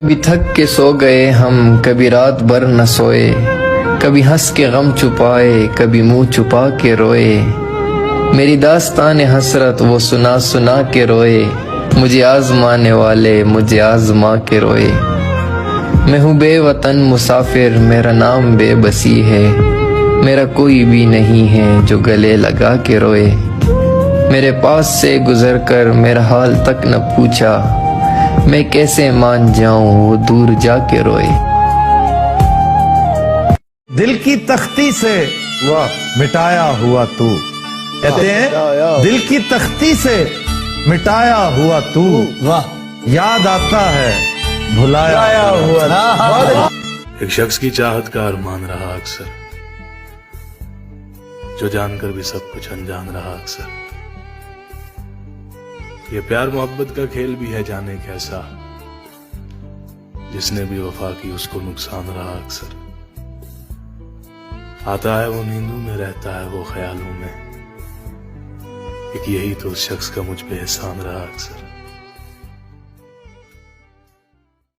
कभी थक के सो गए हम, कभी रात भर न सोए, कभी हंस के गम छुपाए, कभी मुंह छुपा के रोए। मेरी दास्तान हसरत वो सुना सुना के रोए, मुझे आजमाने वाले मुझे आजमा के रोए। मैं हूँ बेवतन मुसाफिर, मेरा नाम बेबसी है, मेरा कोई भी नहीं है जो गले लगा के रोए। मेरे पास से गुजर कर मेरा हाल तक न पूछा, मैं कैसे मान जाऊं वो दूर जाके रोए। दिल की तख्ती से वाह मिटाया हुआ तू, कहते हैं दिल की तख्ती से मिटाया हुआ तू, वाह याद आता है भुलाया हुआ। एक शख्स की चाहत का अरमान रहा अक्सर, जो जानकर भी सब कुछ अनजान रहा अक्सर। ये प्यार मोहब्बत का खेल भी है जाने कैसा, जिसने भी वफा की उसको नुकसान रहा अक्सर। आता है वो नींदों में, रहता है वो ख्यालों में, एक यही तो उस शख्स का मुझ पे एहसान रहा अक्सर।